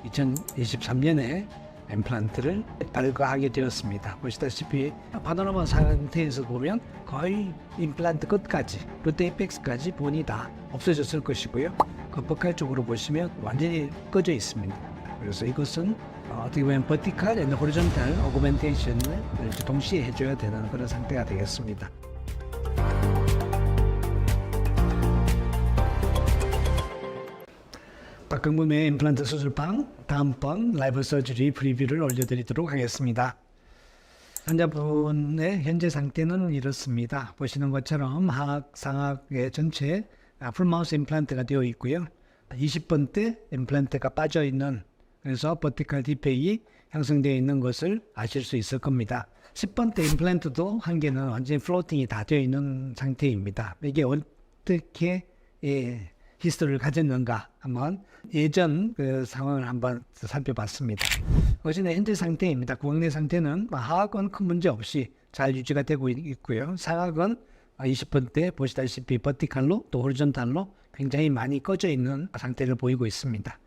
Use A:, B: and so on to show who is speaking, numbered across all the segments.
A: 2023년에 임플란트를 발과하게 되었습니다. 보시다시피 파노라마 상태에서 보면 거의 임플란트 끝까지, 루트 에이펙스까지 본이 다 없어졌을 것이고요. 겉버칼 쪽으로 보시면 완전히 꺼져 있습니다. 그래서 이것은 어떻게 보면 버티칼 앤 호리존탈 오그멘테이션을 동시에 해줘야 되는 그런 상태가 되겠습니다. 박강범의 임플란트 수술방 다음번 라이브 서저리 프리뷰를 올려드리도록 하겠습니다. 환자분의 현재 상태는 이렇습니다. 보시는 것처럼 하악, 상악의 전체 풀마우스 임플란트가 되어 있고요. 20번대 임플란트가 빠져 있는, 그래서 버티칼 디페이 형성되어 있는 것을 아실 수 있을 겁니다. 10번대 임플란트도 한 개는 완전히 플로팅이 다 되어 있는 상태입니다. 이게 어떻게 히스토리를 가졌는가 한번 예전 그 상황을 한번 살펴봤습니다. 어제는 현재 상태입니다. 구강내 상태는 하악은 큰 문제 없이 잘 유지가 되고 있고요. 상악은 20번대 보시다시피 버티칼로 또 호리존탈로 굉장히 많이 꺼져 있는 상태를 보이고 있습니다.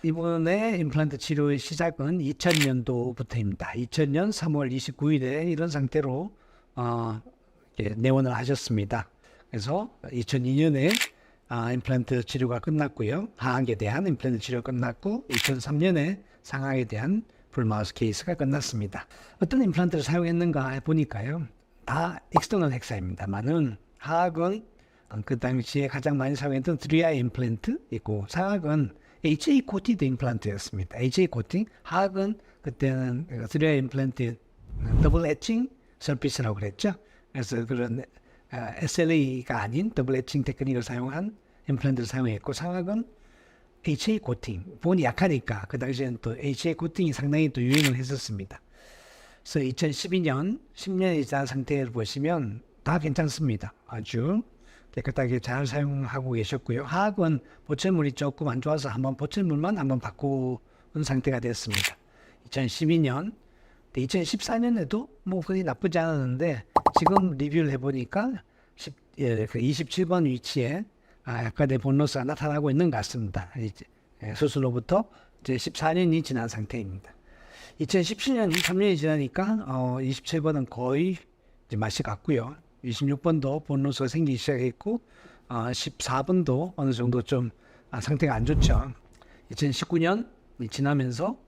A: 이번에 임플란트 치료의 시작은 2000년도부터입니다. 2000년 3월 29일에 이런 상태로 내원을 하셨습니다. 그래서 2002년에 임플란트 치료가 끝났고요. 하악에 대한 임플란트 치료가 끝났고 2003년에 상악에 대한 풀마우스 케이스가 끝났습니다. 어떤 임플란트를 사용했는가 보니까요. 다 엑스터널 헥사입니다만은 하악은 그 당시에 가장 많이 사용했던 3i 임플란트 있고 상악은 HA 코티드 임플란트였습니다. HA 코팅, 하악은 그때는 3i 임플란트 더블 애칭 서피스라고 그랬죠. 그래서 그런 SLA가 아닌 더블 애칭 테크닉을 사용한 임플란트를 사용했고 상악은 HA 코팅, 본이 약하니까 그 당시에는 또 HA 코팅이 상당히 또 유행을 했었습니다. 그래서 2012년, 10년이 지난 상태를 보시면 다 괜찮습니다. 아주 깨끗하게 잘 사용하고 계셨고요. 하악은 보철물이 조금 안 좋아서 보철물만 한번 바꾸는 상태가 됐습니다. 2012년, 2014년에도 뭐 그리 나쁘지 않았는데 지금 리뷰를 해보니까 27번 위치에 약간의 본로스가 나타나고 있는 것 같습니다. 수술로부터 이제 14년이 지난 상태입니다. 2017년, 3년이 지나니까 27번은 거의 이제 맛이 갔고요. 26번도 본로스가 생기기 시작했고 14번도 어느 정도 좀 상태가 안 좋죠. 2019년이 지나면서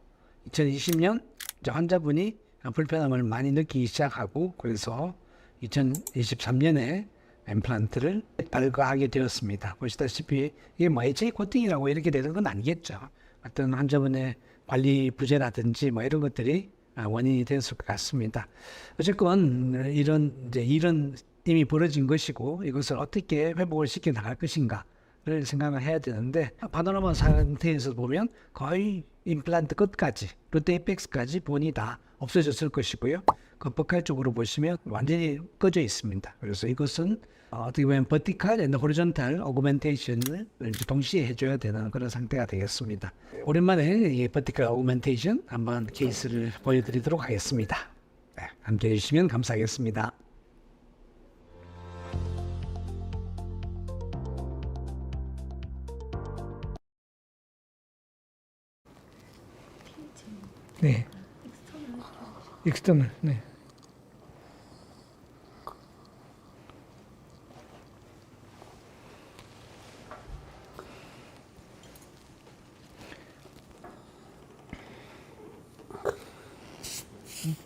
A: 2020년 이제 환자분이 불편함을 많이 느끼기 시작하고 그래서 2023년에 임플란트를 발과하게 되었습니다. 보시다시피 이게 뭐 HA 코팅이라고 이렇게 되는 건 아니겠죠. 어떤 환자분의 관리 부재라든지 뭐 이런 것들이 원인이 됐을 것 같습니다. 어쨌건 이런 이미 벌어진 것이고 이것을 어떻게 회복을 시켜 나갈 것인가를 생각을 해야 되는데 파노라마 상태에서 보면 거의 임플란트 끝까지 루트 에이펙스까지 본이 다 없어졌을 것이고요. 겉버칼 쪽으로 보시면 완전히 꺼져 있습니다. 그래서 이것은 어떻게 보면 버티칼 앤 호리존탈 오그멘테이션을 동시에 해줘야 되는 그런 상태가 되겠습니다. 오랜만에 이 버티칼 오그멘테이션 한번 케이스를 보여드리도록 하겠습니다. 네, 함께 해주시면 감사하겠습니다. 네, 익스터널, 네.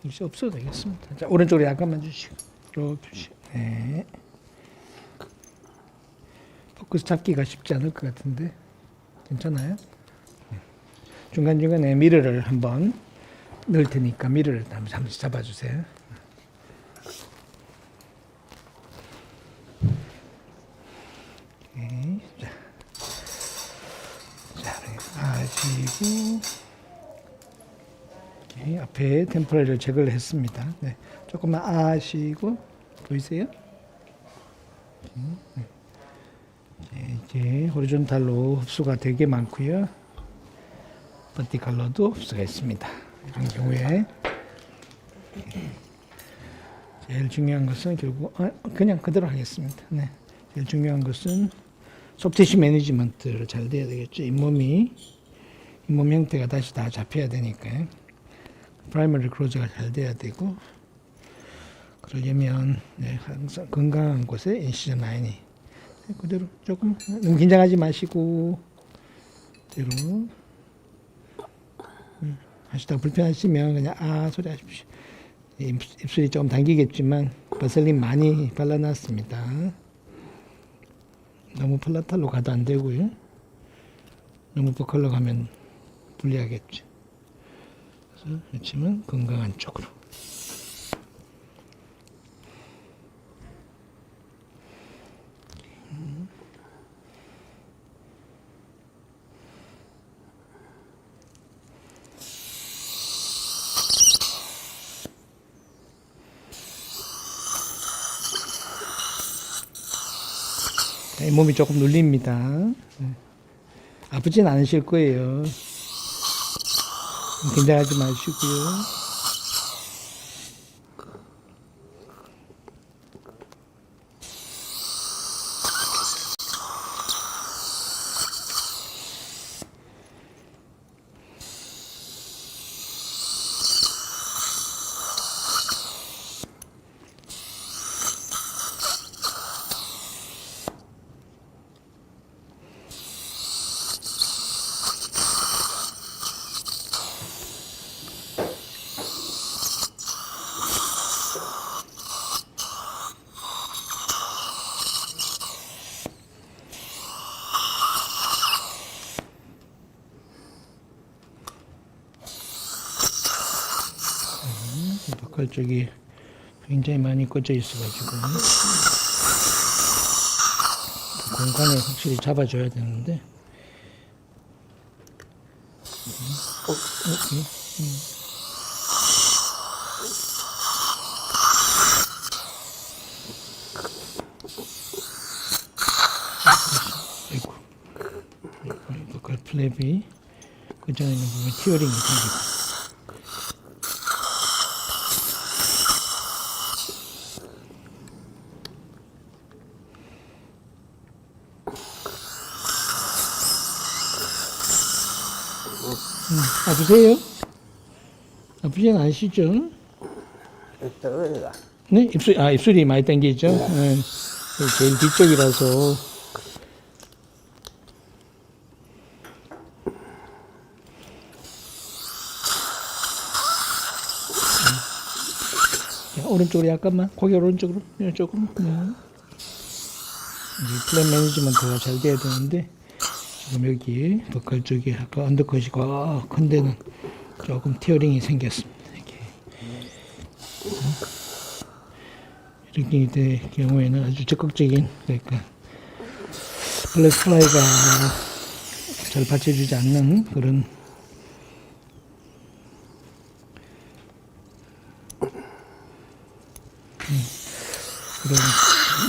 A: 이제 없어도 되겠습니다. 자, 오른쪽으로 약간만 주시고, 이렇게 주시고, 네. 포커스 잡기가 쉽지 않을 것 같은데, 괜찮아요? 네. 중간중간에 미러를 한번 넣을 테니까 미러를 한번 잡아주세요. 오케이. 자, 아시고. 앞에 템포럴을 제거를 했습니다. 네, 조금만 아시고 보이세요? 이제 호리존탈로 흡수가 되게 많고요. 버티칼로도 흡수가 있습니다. 이런 경우에 제일 중요한 것은 결국 그냥 그대로 하겠습니다. 네, 제일 중요한 것은 소프트티슈 매니지먼트를 잘 돼야 되겠죠. 잇몸이 몸 형태가 다시 다 잡혀야 되니까요. 프라이머리 클로저가 잘 돼야 되고, 그러려면 항상 건강한 곳에 인시전 라인이 그대로 조금 너무 긴장하지 마시고 그대로 하시다가 불편하시면 그냥 아 소리 하십시오. 입술이 조금 당기겠지만 버셀린 많이 발라놨습니다. 너무 플라탈로 가도 안 되고요. 너무 버컬러 가면 불리하겠죠. 그래서 외치면 건강한 쪽으로. 몸이 조금 눌립니다. 아프진 않으실 거예요. 긴장하지 마시고요. 보컬 쪽이 굉장히 많이 꽂혀 있어가지고 공간을 확실히 잡아줘야 되는데 아이고 보컬 플랩이 그 전에 있는 부분 티어링이 생기고 아프세요? 아프진 않으시죠? 네? 입술이 많이 당기죠? 네. 제일 뒤쪽이라서. 오른쪽으로 약간만, 고개 오른쪽으로, 조금. 플랫 매니지먼트가 잘 돼야 되는데, 지금 여기 버컬 쪽에 아까 언더컷이 큰 데는 조금 티어링이 생겼습니다. 이렇게 될 경우에는 아주 적극적인, 그러니까 블랙 플라이가 잘 받쳐주지 않는 그런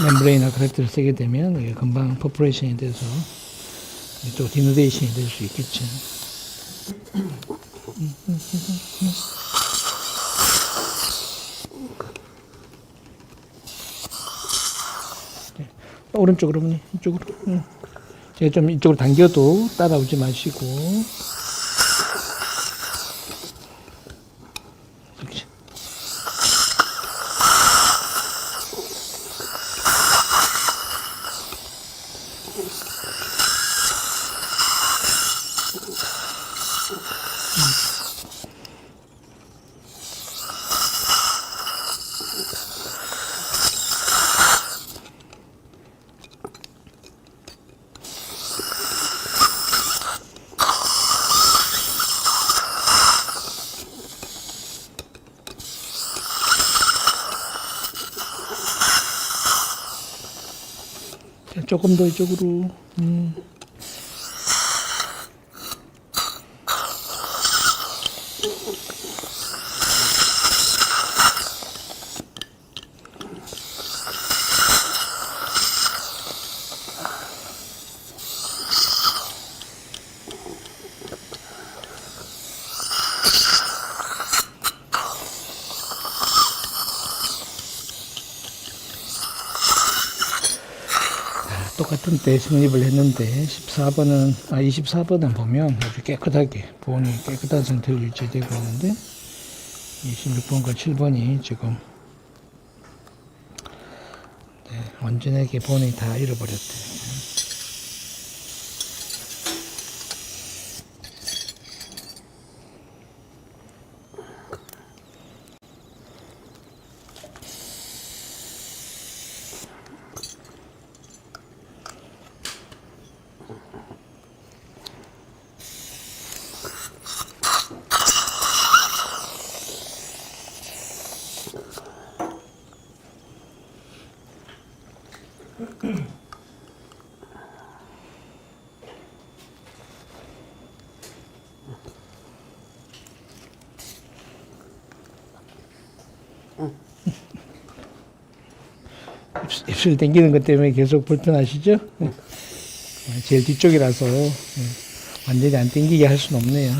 A: 멤브레인이나 그래프트를 쓰게 되면 이게 금방 퍼포레이션이 돼서 또 디노데이션이 될 수 있겠죠. 오른쪽으로 보니 이쪽으로. 제가 좀 이쪽으로 당겨도 따라오지 마시고. 이렇게. 조금 더 이쪽으로. 똑같은 때 성립을 했는데 24번은 보면 아주 깨끗하게 보온이 깨끗한 상태로 유지되고 있는데 26번과 7번이 지금 완전하게 보온이 다 잃어버렸대요. 입술 당기는 것 때문에 계속 불편하시죠? 제일 뒤쪽이라서 완전히 안 당기게 할 수는 없네요.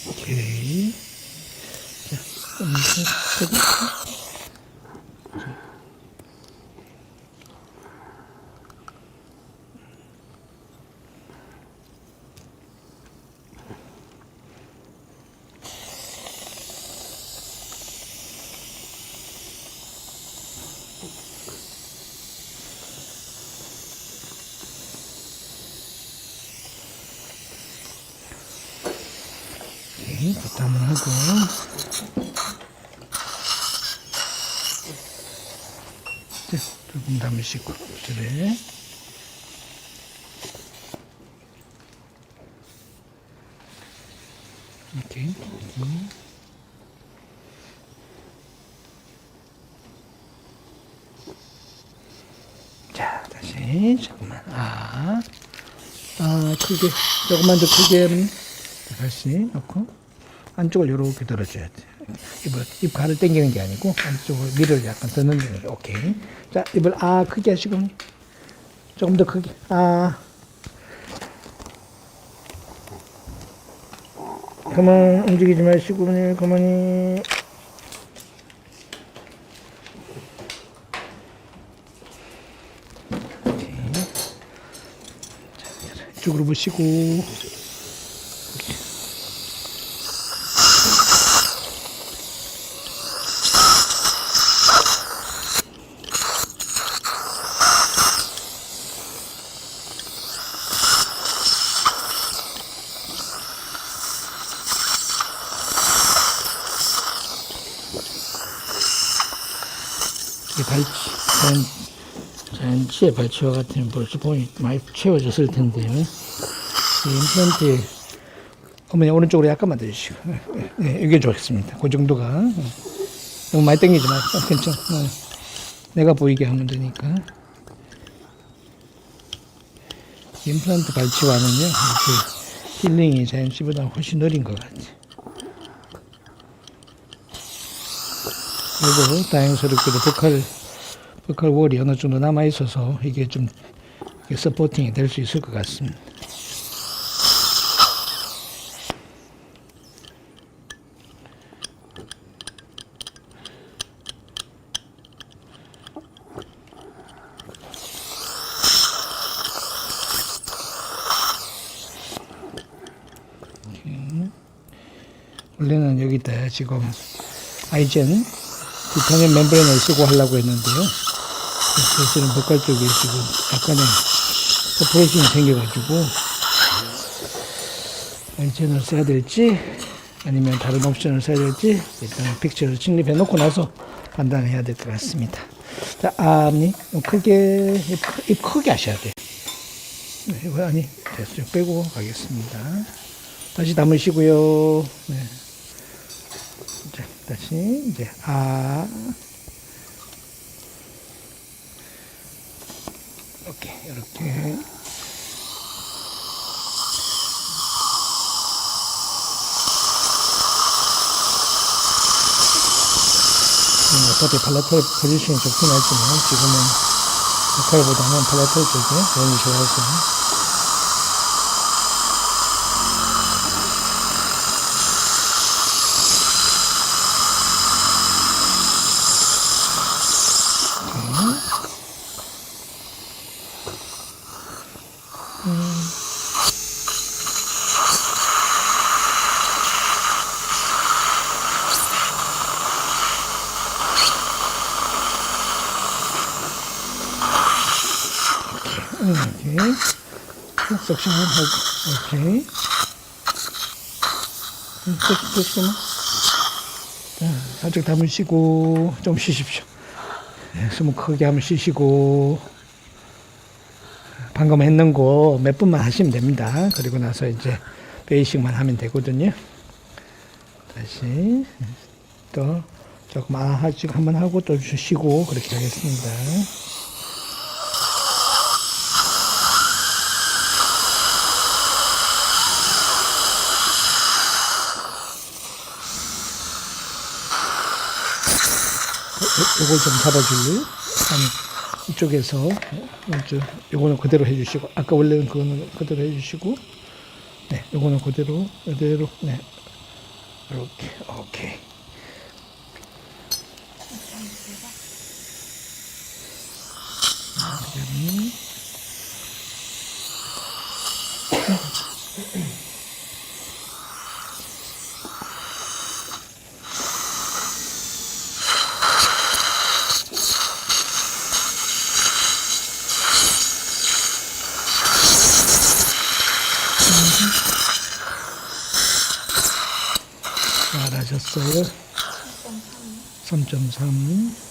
A: 오케이. 부터 한번 하고 조금 담으시고 그래. 이렇게 자 다시 잠깐만 크게 조금만 더 크게 다시 넣고 안쪽을 이렇게 들어줘야 돼. 입 가를 당기는 게 아니고 안쪽을 위를 약간 드는 게 오케이. 자 입을 크게 하시고 조금 더 크게 그만 움직이지 마시고 그만이 이쪽으로 보시고 자연치의 발치와 같으면 벌써 보이 많이 채워졌을 텐데요. 임플란트 어머니 오른쪽으로 약간만 더 주시고 이게 좋겠습니다. 그 정도가 너무 많이 당기지 마. 괜찮아. 내가 보이게 하면 되니까. 임플란트 발치와는요 힐링이 자연치보다 훨씬 느린 것 같아요. 그리고 다행스럽게도 버칼 월이 어느 정도 남아 있어서 이게 좀 서포팅이 될 수 있을 것 같습니다. 원래는 여기다 지금 아이젠 티타늄 멤브레인을 쓰고 하려고 했는데요. 사실은 버칼 쪽에 지금 약간의 퍼포레이션이 생겨가지고 아이젠을 써야 될지 아니면 다른 옵션을 써야 될지 일단 픽처를 진입해 놓고 나서 판단해야 될 것 같습니다. 자, 앞니 크게 입 크게 하셔야 돼요. 아니 됐어요. 빼고 가겠습니다. 다시 담으시고요. 네. 자, 다시 이제 오케이 이렇게 어차피 팔라털 포지션이 좋긴 하지만 지금은 보컬보다는 팔라털 쪽에 너무 좋아서 오케이. 석션 하고, 오케이. 됐구나. 살짝 담을 쉬고, 좀 쉬십시오. 숨을 크게 한번 쉬시고, 방금 했는 거 몇 분만 하시면 됩니다. 그리고 나서 이제 베이식만 하면 되거든요. 다시, 또, 조금 아직 한번 하고 또 쉬고, 그렇게 하겠습니다. 요걸 좀 잡아줄래요? 아니, 이쪽에서, 요거는 그대로 해주시고, 아까 원래는 그거는 그대로 해주시고, 네, 요거는 그대로, 네, 이렇게, 오케이. 잘하셨어요. 3.3.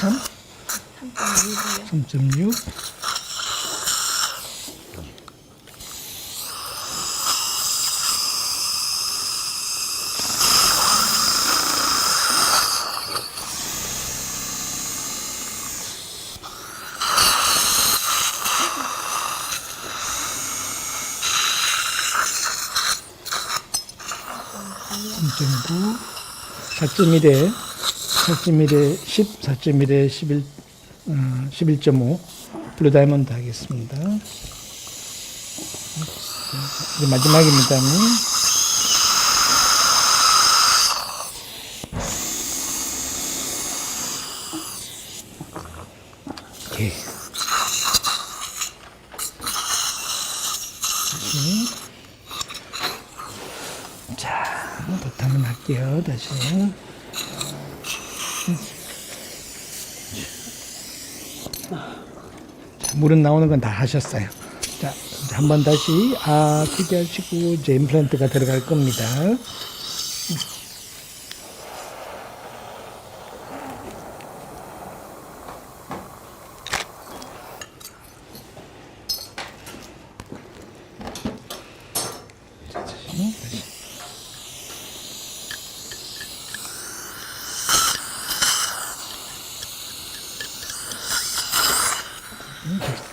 A: 삼 3.6. .9, 4.1에 10, 4.1에 11, 11.5 블루 다이몬드 하겠습니다. 이제 마지막입니다. 오케이. 자, 더 한번 할게요. 다시. 자, 물은 나오는 건 다 하셨어요. 자, 한 번 다시 크게 하시고 이제 임플란트가 들어갈 겁니다.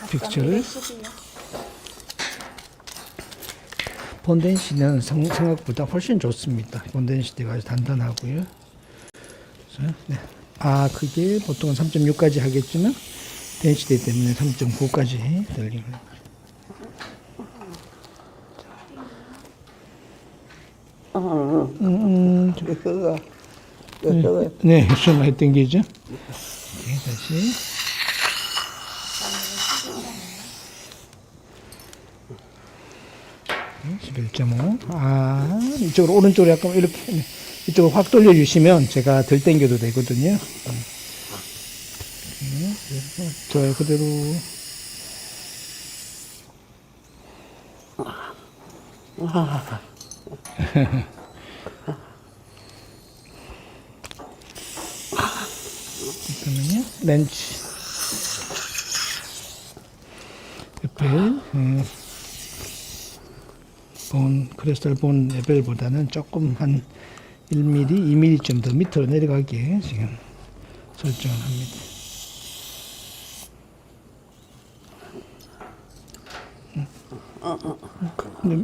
A: 픽처를 본덴시는 생각보다 훨씬 좋습니다. 본덴시티가 아주 단단하고요. 네. 그게 보통은 3.6까지 하겠지만 덴시티 때문에 3.9까지 들립니다. 네, 숨 많이 당기죠. 오케이, 다시. 11.5. 이쪽으로 오른쪽으로 약간 이렇게 이쪽으로 확 돌려주시면 제가 덜 당겨도 되거든요. 좋아요, 그대로. 잠깐만요. 렌치. 옆에 본 크리스탈 본 레벨보다는 조금 한 1mm, 2mm쯤 더 밑으로 내려가게 지금 설정을 합니다.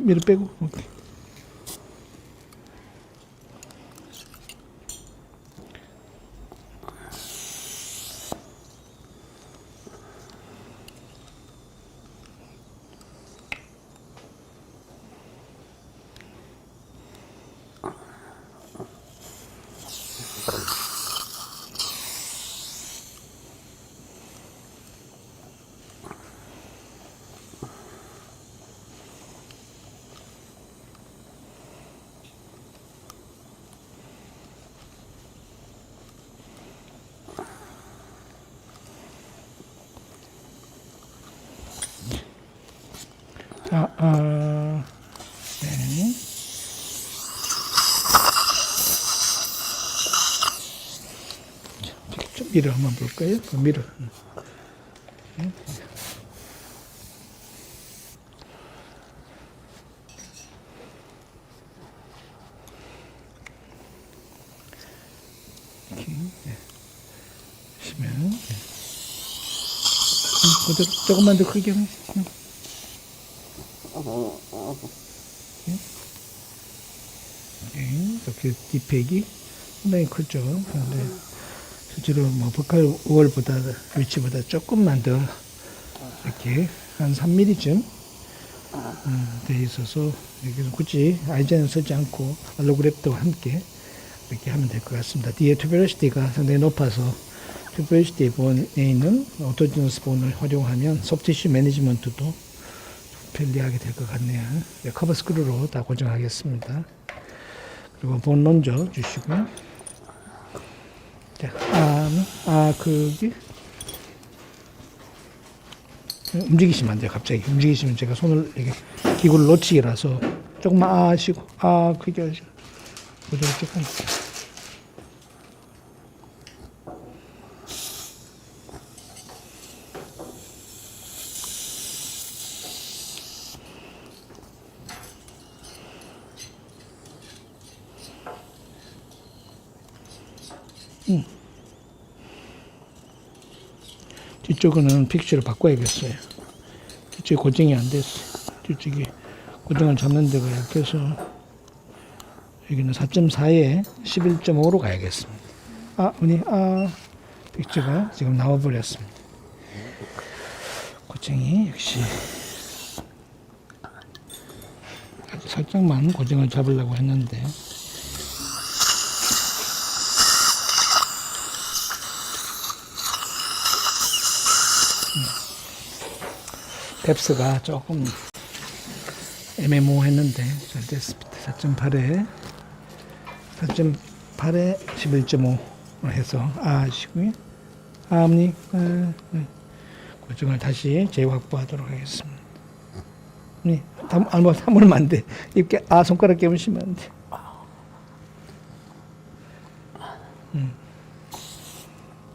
A: 밀어 빼고. 오케이. 네. 좀 밀어 한번 볼까요? 밀어. 네. 이렇게. 네. 보시면. 네. 그대로 조금만 더 크게. 이렇게 뒷팩이 상당히 크죠. 그런데 실제로 뭐 버칼 월보다 위치보다 조금만 더 이렇게 한 3mm쯤 돼 있어서 여기서 굳이 아이젠을 쓰지 않고 알로그래프트와 함께 이렇게 하면 될 것 같습니다. 뒤에 튜베러시티가 상당히 높아서 튜베러시티 본에 있는 오토지너스 본을 활용하면 소프티슈 매니지먼트도 편리하게 될 것 같네요. 네, 커버 스크루로 다 고정하겠습니다. 그리고 본 먼저 주시고요. 자, 그게 움직이시면 안 돼요. 갑자기 움직이시면 제가 손을 이렇게 기구를 놓치기라서 조금만 하시고 크게 하시고 그대로 조금. 뒤쪽은 픽처를 바꿔야겠어요. 뒤쪽이 고정이 안 됐어요. 뒤쪽이 고정을 잡는 데가 약해서 여기는 4.4에 11.5로 가야겠습니다. 픽처가 지금 나와버렸습니다. 고정이 역시 살짝만 고정을 잡으려고 했는데 뎁스가 조금 애매모호했는데 잘 됐습니다. 4.8에 11.5 해서 하시고요. 어머니 고정을 다시 재확보하도록 하겠습니다. 네, 다물면 안 돼. 이렇게 손가락 깨무시면 안 돼.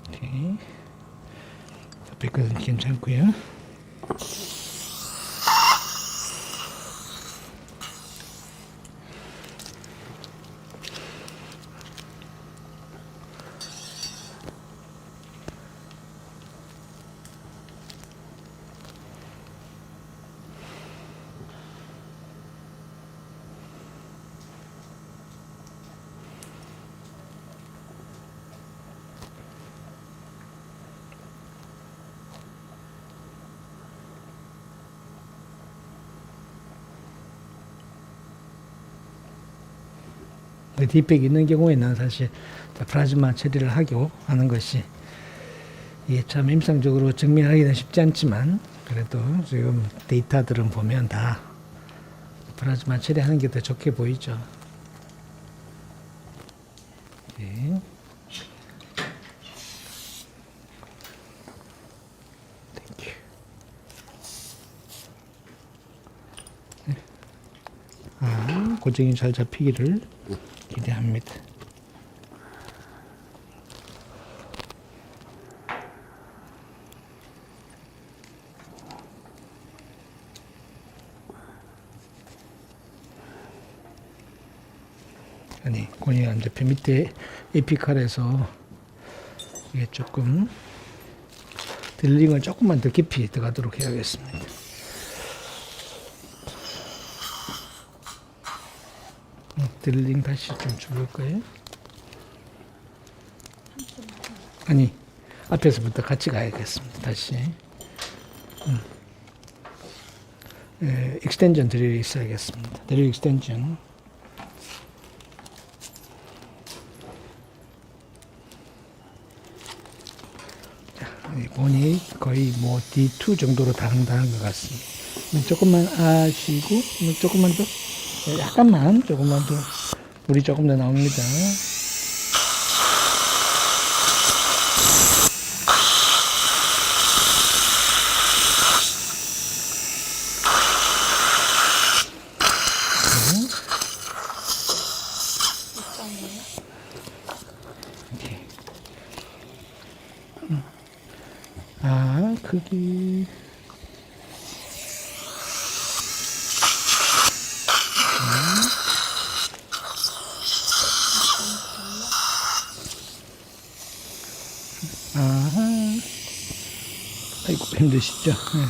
A: 오케이. 옆에까지는 괜찮고요. 디팩 있는 경우에는 사실 플라즈마 처리를 하고 하는 것이 이게 참 임상적으로 증명하기는 쉽지 않지만 그래도 지금 데이터들은 보면 다 플라즈마 처리하는 게 더 좋게 보이죠. 네. 고정이 잘 잡히기를 기대합니다. 아니 고리 안 잡혀. 밑에 에피칼에서 이게 조금 드릴링을 조금만 더 깊이 들어가도록 해야겠습니다. 드릴링 다시 좀 줄일까요? 아니 앞에서부터 같이 가야겠습니다. 다시 익스텐전 드릴이 있어야겠습니다. 드릴 익스텐전. 본이 거의 뭐 D2 정도로 다른다는 것 같습니다. 조금만 아시고 조금만 더 약간만 조금만 더 물이 조금 더 나옵니다. 크기 아이고 힘드시죠? 네.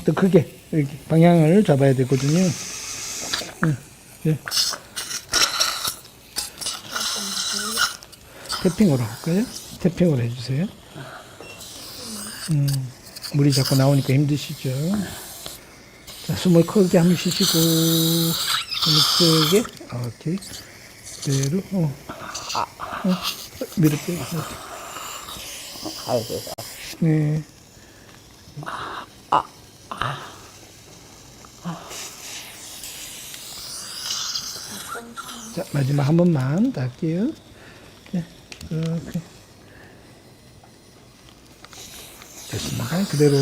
A: 더 크게 이렇게 방향을 잡아야 되거든요. 네. 태핑으로 할까요? 태핑으로 해주세요. 물이 자꾸 나오니까 힘드시죠? 자, 숨을 크게 한번 쉬시고, 숨을 크게, 오케이. 그대로, 밀어 빼고, 네. 자, 마지막 한 번만 더 할게요. 네, 이렇게. 됐습니다. 그대로,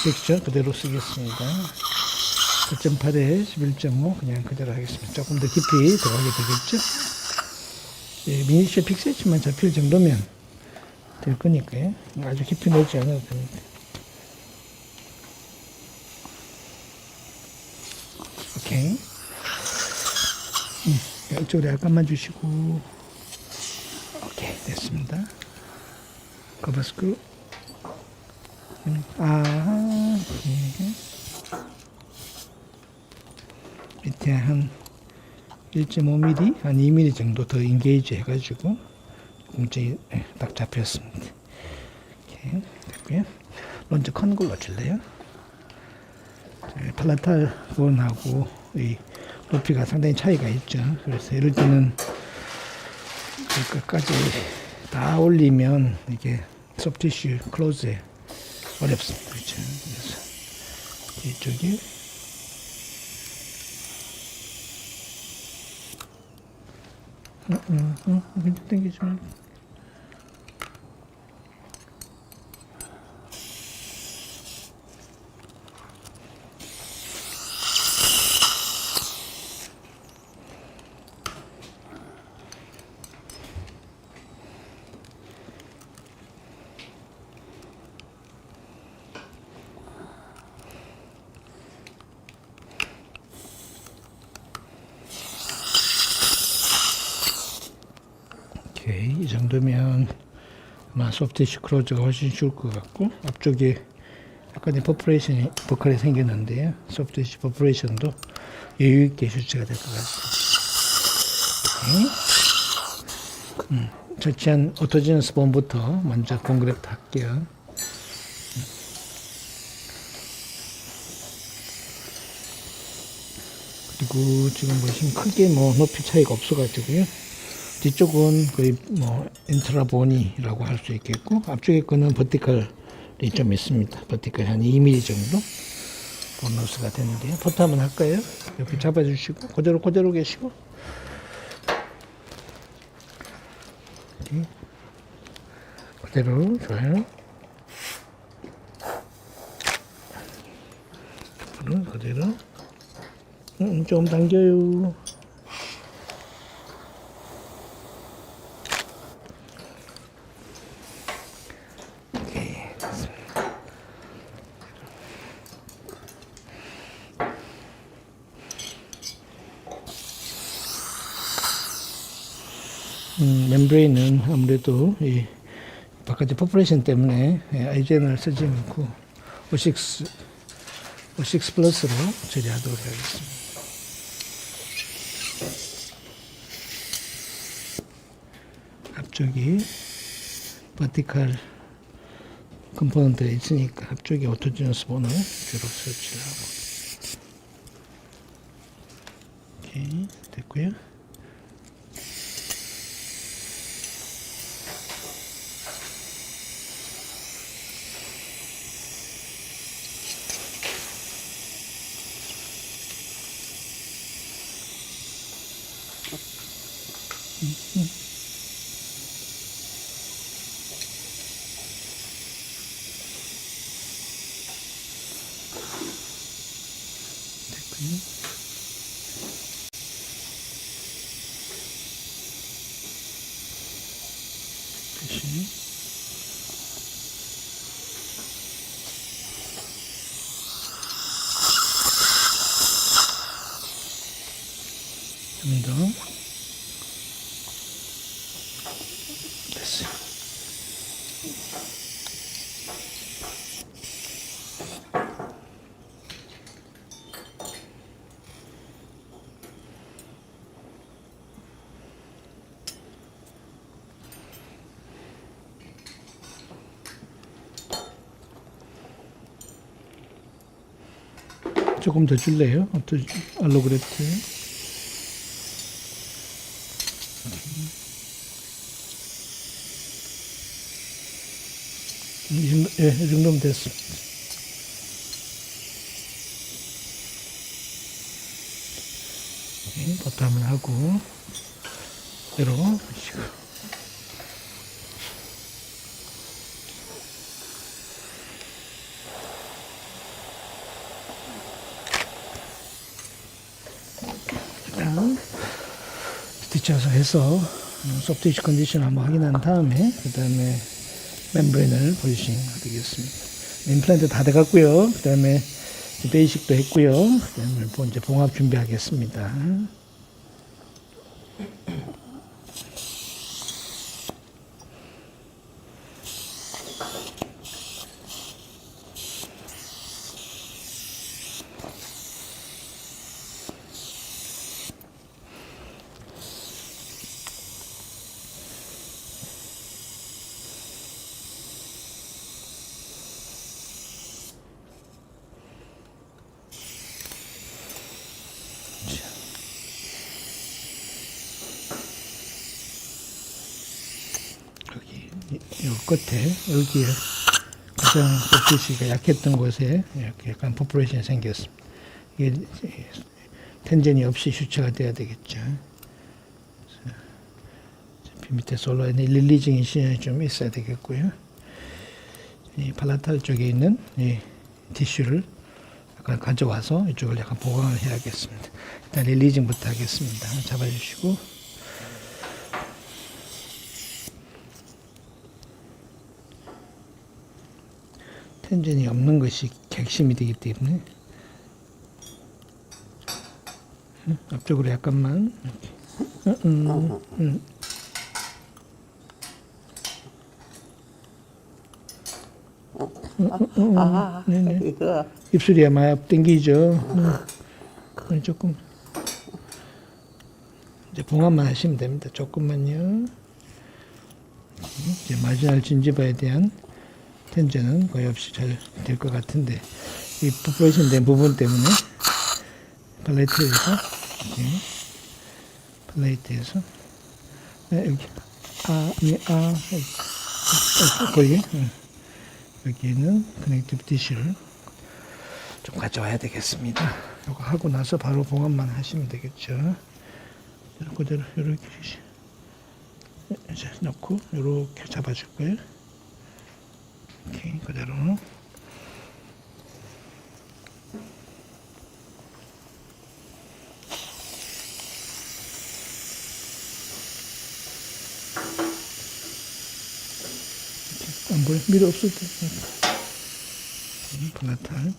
A: 섹션 그대로 쓰겠습니다. 9.8에 11.5 그냥 그대로 하겠습니다. 조금 더 깊이 들어가게 되겠죠? 예, 미니셔 픽세치만 잡힐 정도면 될 거니까요. 아주 깊이 넣지 않아도 됩니다. 오케이. 이쪽으로 약간만 주시고. 오케이, 됐습니다. 커버스크루. 밑에 한 1.5mm, 한 2mm 정도 더 인게이지 해가지고 공정이 딱 잡혔습니다. 이렇게 됐고요. 먼저 큰 걸로 줄래요? 팔라탈 본하고 이 높이가 상당히 차이가 있죠. 그래서 예를 들면 끝까지 다 올리면 이게 소프티슈 클로즈에 어렵습니다. 그렇죠? 그래서 이쪽이 이렇게 당기지. 오케이, 이 정도면 아마 소프트티슈 클로즈가 훨씬 쉬울 것 같고, 앞쪽에 약간의 퍼포레이션이 버클에 생겼는데요. 소프트티슈 퍼포레이션도 여유 있게 조치가 될 것 같습니다. 처치한 오토지는 스본부터 먼저 공그랩 할게요. 그리고 지금 보시면 크게 뭐 높이 차이가 없어가지고요. 뒤쪽은 거의 뭐 인트라보니라고 할 수 있겠고, 앞쪽에 거는 버티컬이 좀 있습니다. 버티컬 한 2mm 정도 보너스가 되는데요. 포트 한번 할까요? 옆에 잡아주시고 그대로 계시고
B: 오케이. 그대로 좋아요. 그대로. 좀 당겨요. 오케이. 멤브레인은 아무래도 이 바깥의 퍼포레이션 때문에 아이젠을 쓰지 않고 O6 플러스로 처리하도록 하겠습니다. 앞쪽이 버티컬 컴포넌트가 있으니까 앞쪽에 오토지너스 본을 주로 설치를 하고. 오케이, 됐고요. 됐고요. 다시. 좀 더. 됐어요. 조금 더 줄래요? 알로그래프트. 이 정도면 됐습니다. 버텀을 하고, 그대로 보시고. 뒤쳐서 해서 소프트웨어 컨디션 한번 확인한 다음에 그 다음에 멤브레인을 포지싱 되겠습니다. 임플란트 다 돼갔고요. 그 다음에 베이식도 했고요. 그 다음에 이제 봉합 준비하겠습니다. 요 끝에 여기에 가장 소프트가 약했던 곳에 이렇게 약간 퍼포레이션이 생겼습니다. 이게 텐전이 없이 휴처가 돼야 되겠죠. 밑에 솔로에 릴리징 시간이 좀 있어야 되겠고요. 이 팔라탈 쪽에 있는 이 티슈를 약간 가져와서 이쪽을 약간 보강을 해야겠습니다. 일단 릴리징부터 하겠습니다. 잡아주시고. 텐전이 없는 것이 핵심이 되기 때문에 앞쪽으로 약간만 네네. 입술이 아마 땡기죠. 조금 이제 봉합만 하시면 됩니다. 조금만요. 이제 마지막 진지바에 대한 텐전은 거의 없이 잘 될 것 같은데 이 퍼포레이션 된 부분 때문에 플레이트에서 플레이트에서 여기 거기 여기는 커넥티브 티슈를 좀 가져와야 되겠습니다. 이거 하고 나서 바로 봉합만 하시면 되겠죠. 그대로 이렇게 이제 넣고 이렇게 잡아줄 거예요. 오케이, 그대로. 안 보여? 미리 없을 때. 플라탈.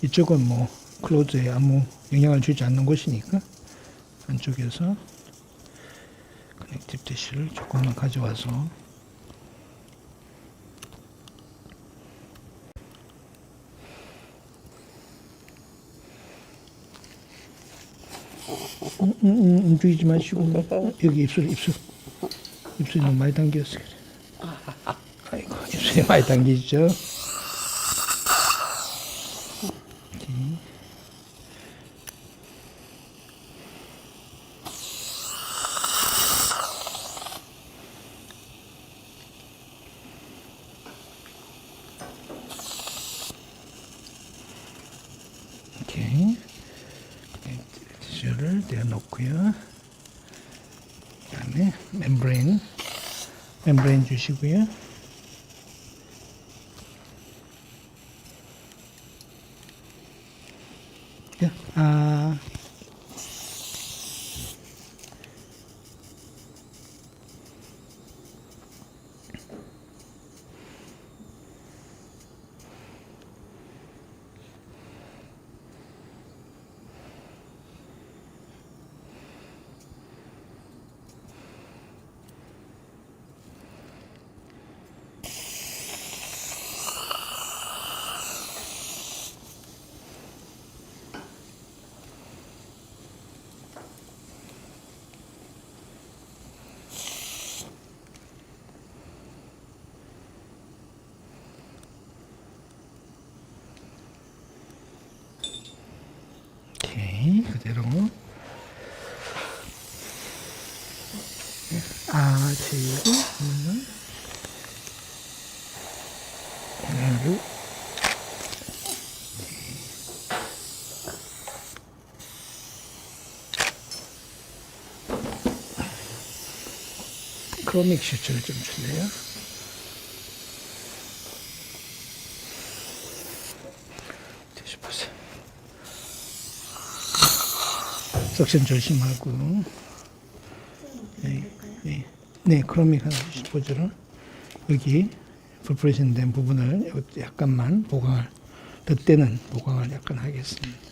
B: 이쪽은 뭐 클로즈에 아무 영향을 주지 않는 곳이니까 안쪽에서 커넥티브 티슈를 조금만 가져와서 움직이지 마시고 여기 입술이 너무 많이 당겼어. 그래. 아이고 입술이 많이 당기죠. 오케이. 티슈를 내어놓고요. 그다음에 멤브레인 주시고요. 아, 오케이, 그대로. 지우고, 하나를, 크로믹 슈츠를 좀 줄래요? 다시 보세요. 석션 조심하고. 네, 크로믹 하나 보조로 여기 불프레션 된 부분을 약간만 보강을, 덧대는 보강을 약간 하겠습니다.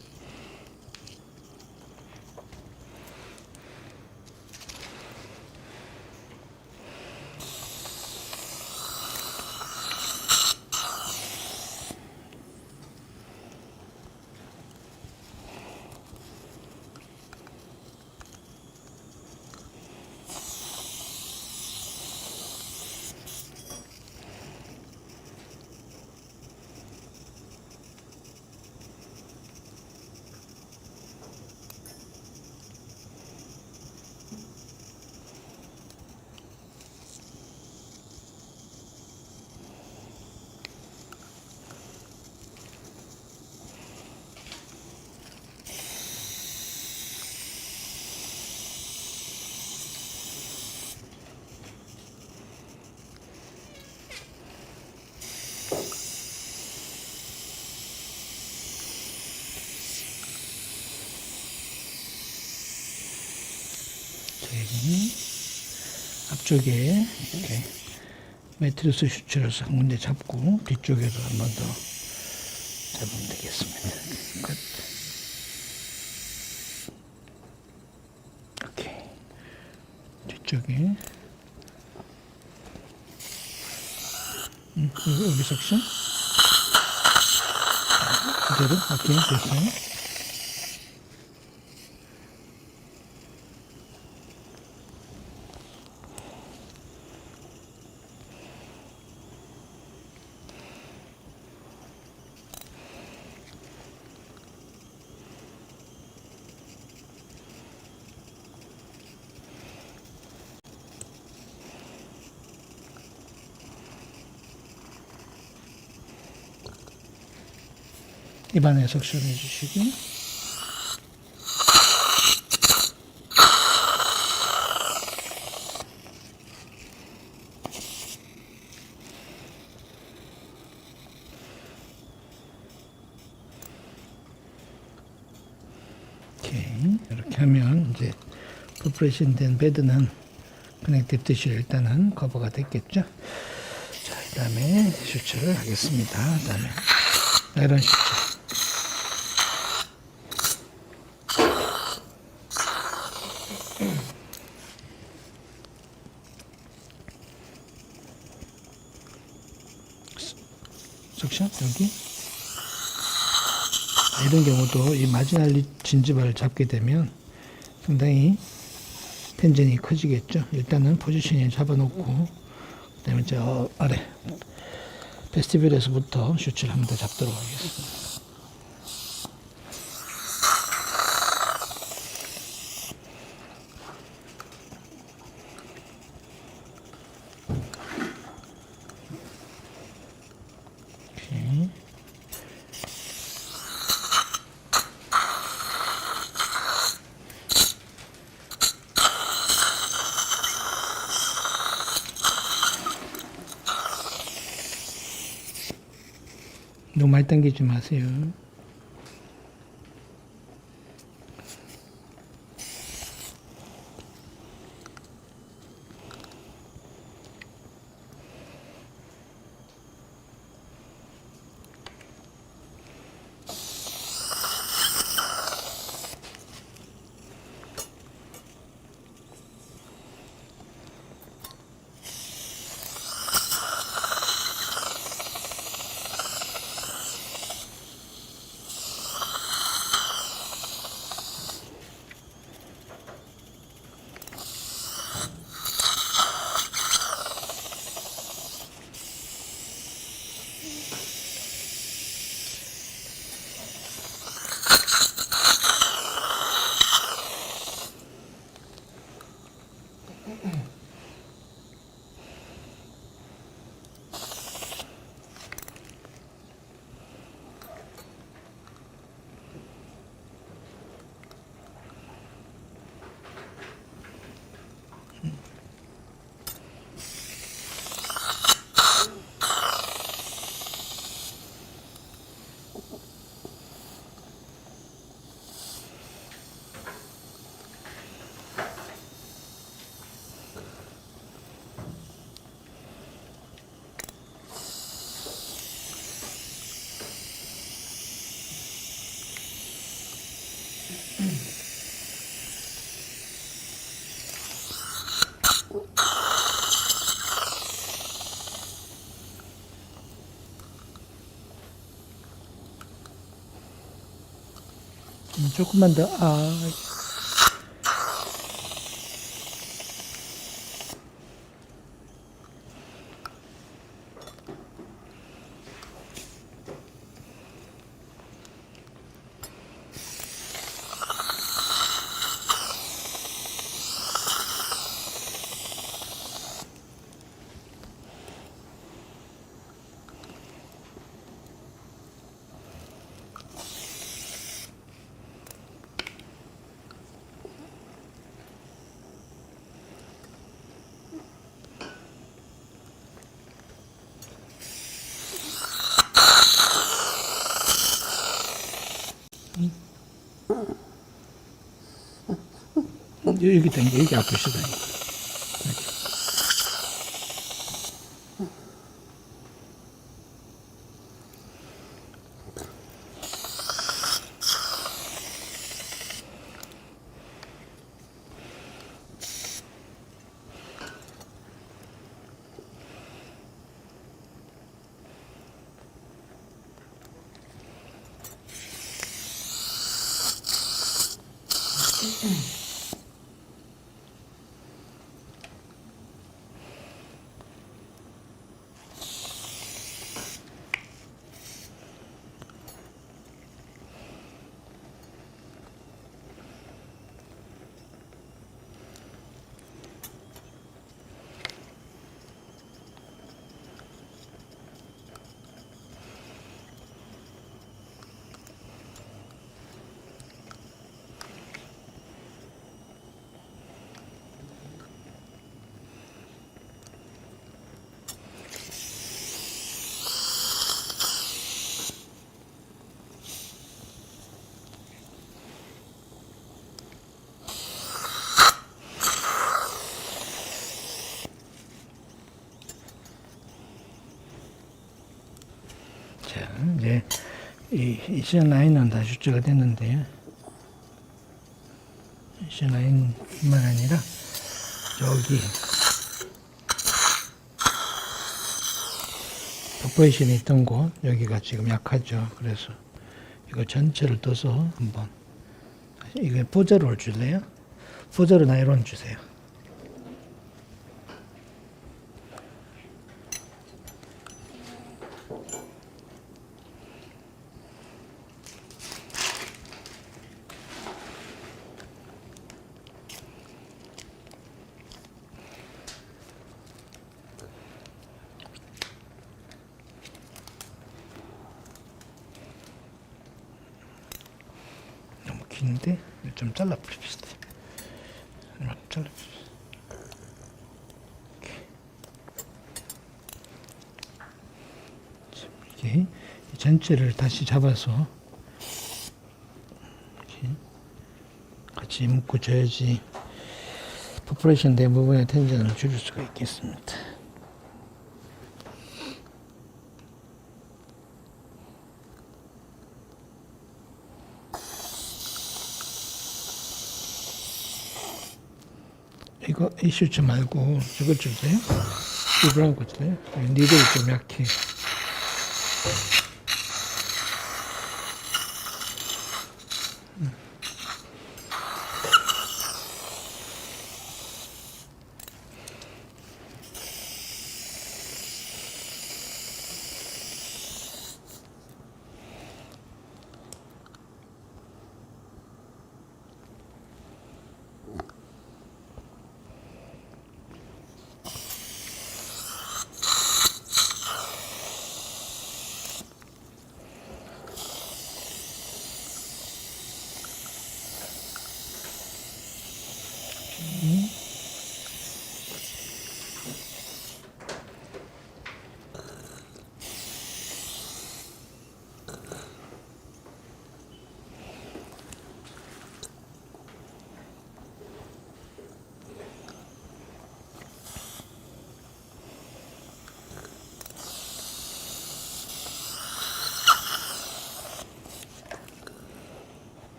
B: 앞쪽에 이렇게 매트리스 슈츠로서 한 군데 잡고 뒤쪽에도 한 번 더 잡으면 되겠습니다. 끝. 오케이. 뒤쪽에 여기 섹션 그대로 오케이 됐어요. 입안에 석션해 주시고 이렇게 하면 이제 퍼프레션 된 베드는 커넥티브 티슈 일단은 커버가 됐겠죠. 자, 그 다음에 슈츠를 하겠습니다. 그 다음에 아이런 슈츠. 석션 여기. 이런 경우도 이 마지날 진지발을 잡게 되면 상당히 텐전이 커지겠죠. 일단은 포지션을 잡아놓고 그다음에 저 아래 페스티벌에서부터 슈츠를 한 번 더 잡도록 하겠습니다. 오케이. 너무 많이 당기지 마세요. 조금만 더. 여기 당겨, 여기 아프시다. 자, 이제 이 시전 라인은 다 수치가 됐는데요. 시전 라인뿐만 아니라 저기 퍼포레이션이 있던 곳 여기가 지금 약하죠. 그래서 이거 전체를 떠서 한번 이게 포저롤 줄래요? 포저롤 나이론 주세요. 너무 긴데 좀 잘라 버립시다. 잘라. 이렇게 전체를 다시 잡아서 이렇게 같이 묶어 줘야지 퍼포레이션 된 부분의 텐션을 줄일 수가 있겠습니다. 이거 이 슈츠 말고 저거 주세요. 이 브라운 거 주세요. 니들이 좀 약해.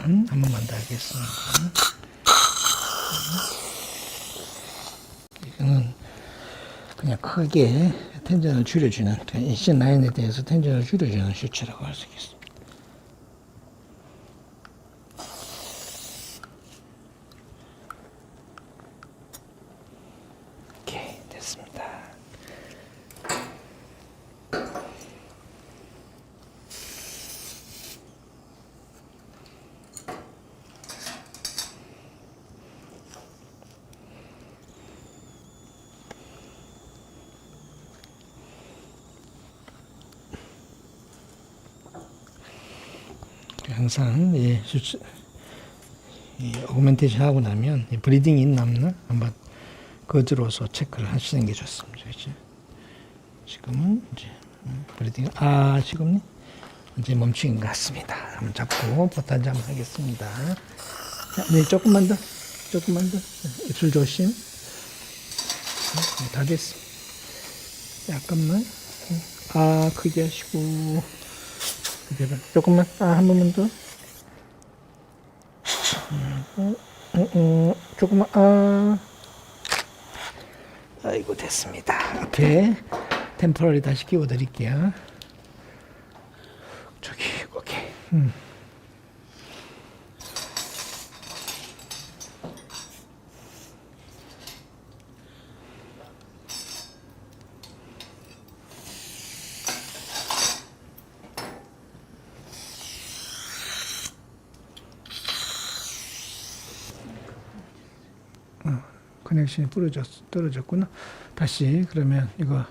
B: 한 번만 더 하겠습니다. 이거는 그냥 크게 텐션을 줄여주는, 인신 라인에 대해서 텐션을 줄여주는 슈츠라고 할 수 있겠습니다. 오케이, 됐습니다. 항상 이 오그멘테이션 하고 나면 이 브리딩이 있나 없나 한번 거즈로서 체크를 하시는 게 좋습니다. 그렇죠? 지금은 이제 브리딩 지금 이제 멈춘 것 같습니다. 한번 잡고 포탄지 한번 하겠습니다. 자, 네, 조금만 더 입술 조심. 다 됐어. 잠깐만. 크게 하시고. 조금만, 한 번만 더. 조금만, 아이고, 됐습니다. 앞에 템포러리 다시 끼워 드릴게요. 저기, 오케이. 커넥션이 떨어졌구나. 다시 그러면 이거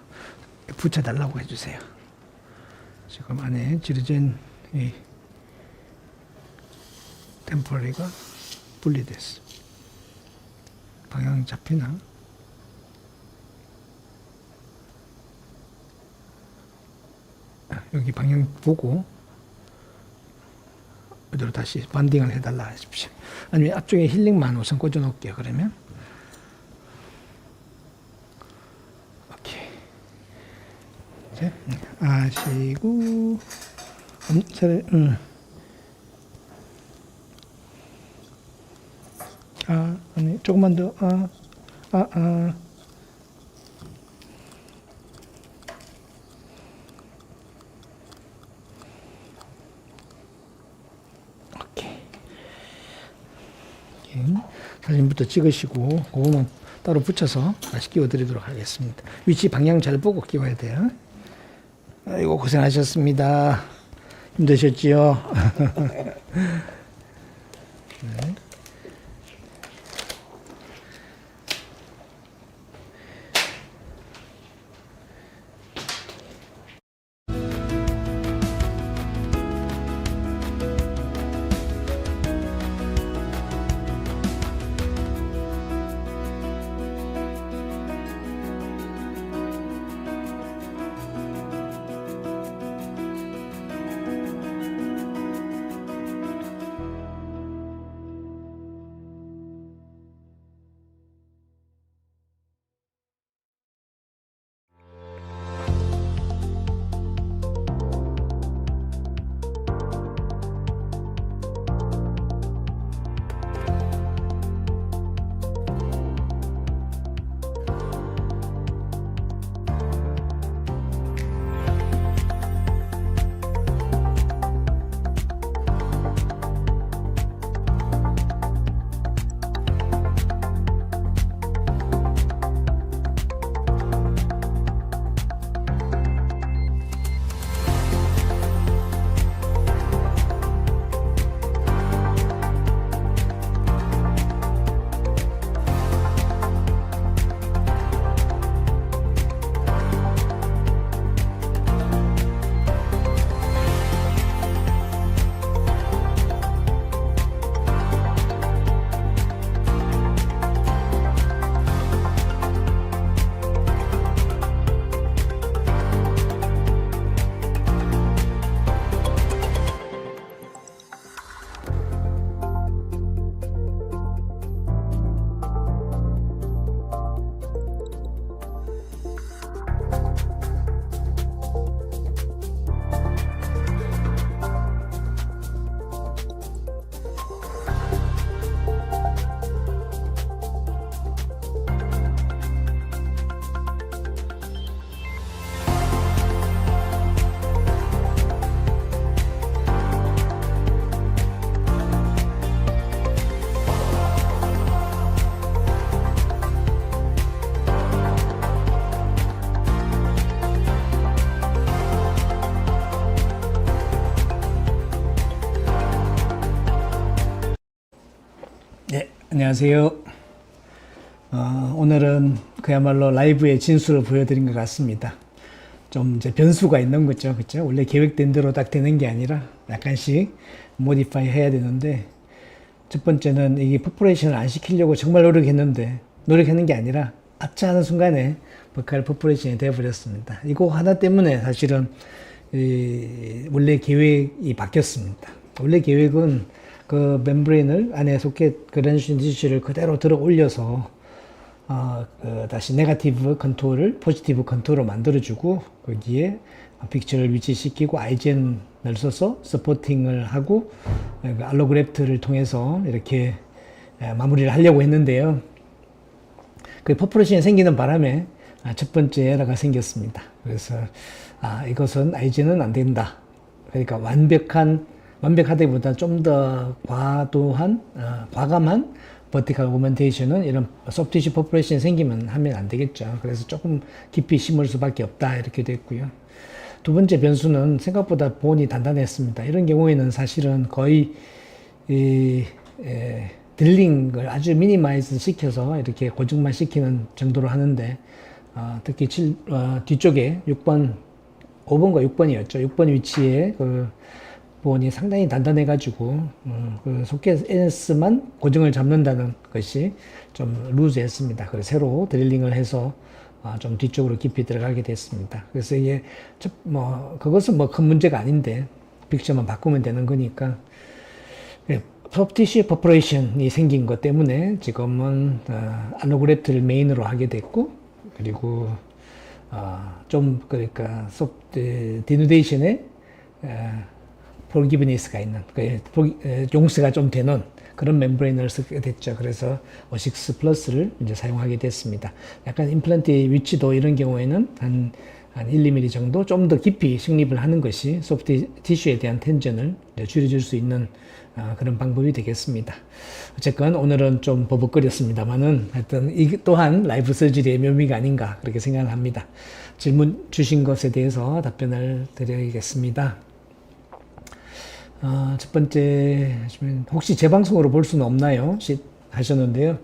B: 붙여달라고 해주세요. 지금 안에 지르젠 이 템포리가 분리됐어. 방향 잡히나? 여기 방향 보고 이대로 다시 반딩을 해달라 하십시오. 아니면 앞쪽에 힐링만 우선 꽂아 놓을게요. 그러면 오케이. 이렇게 아시고 아니 조금만 더 오케이. 사진부터 찍으시고 그거는 따로 붙여서 다시 끼워드리도록 하겠습니다. 위치 방향 잘 보고 끼워야 돼요. 아이고 고생하셨습니다. 힘드셨지요? 네.
A: 네, 안녕하세요. 오늘은 그야말로 라이브의 진수를 보여드린 것 같습니다. 좀 이제 변수가 있는 거죠, 그렇죠? 원래 계획된 대로 딱 되는 게 아니라 약간씩 모디파이 해야 되는데, 첫 번째는 이게 퍼포레이션을 안 시키려고 정말 노력했는데, 노력하는 게 아니라 아차 하는 순간에 버칼 퍼포레이션이 되어버렸습니다. 이거 하나 때문에 사실은 원래 계획이 바뀌었습니다. 원래 계획은 그 멤브레인을 안에 소켓 그랜션 디시를 그대로 들어 올려서 다시 네거티브 컨트롤을 포지티브 컨트롤로 만들어주고 거기에 픽처를 위치시키고 아이젠을 써서 서포팅을 하고 알로그래프트를 통해서 이렇게 마무리를 하려고 했는데요. 그 퍼포레이션이 생기는 바람에 첫 번째 에러가 생겼습니다. 그래서 이것은 아이젠은 안 된다. 그러니까 완벽하다기보다 좀 더 과감한 버티컬 오그멘테이션은 이런 소프티슈 퍼포레이션이 생기면 하면 안 되겠죠. 그래서 조금 깊이 심을 수밖에 없다 이렇게 됐고요. 두 번째 변수는 생각보다 본이 단단했습니다. 이런 경우에는 사실은 거의 딜링을 아주 미니마이즈 시켜서 이렇게 고정만 시키는 정도로 하는데 특히 뒤쪽에 6번, 5번과 6번이었죠. 6번 위치에 그 본이 상당히 단단해가지고 그 소켓 NS만 고정을 잡는다는 것이 좀 루즈했습니다. 그래서 새로 드릴링을 해서 좀 뒤쪽으로 깊이 들어가게 됐습니다. 그래서 이게 그것은 큰 문제가 아닌데 픽처만 바꾸면 되는 거니까 소프티슈 퍼포레이션이 생긴 것 때문에 지금은 알로그래프트를 메인으로 하게 됐고, 그리고 좀 그러니까 디누데이션에 forgiveness가 있는 용서가 좀 되는 그런 멤브레인을 쓰게 됐죠. 그래서 O6 플러스를 이제 사용하게 됐습니다. 약간 임플란트의 위치도 이런 경우에는 한 1, 2mm 정도 좀 더 깊이 식립을 하는 것이 소프트 티슈에 대한 텐전을 줄여줄 수 있는 그런 방법이 되겠습니다. 어쨌건 오늘은 좀 버벅거렸습니다만은 하여튼 이 또한 라이브 서저리의 묘미가 아닌가 그렇게 생각을 합니다. 질문 주신 것에 대해서 답변을 드리겠습니다. 첫 번째, 혹시 재방송으로 볼 수는 없나요? 하셨는데요.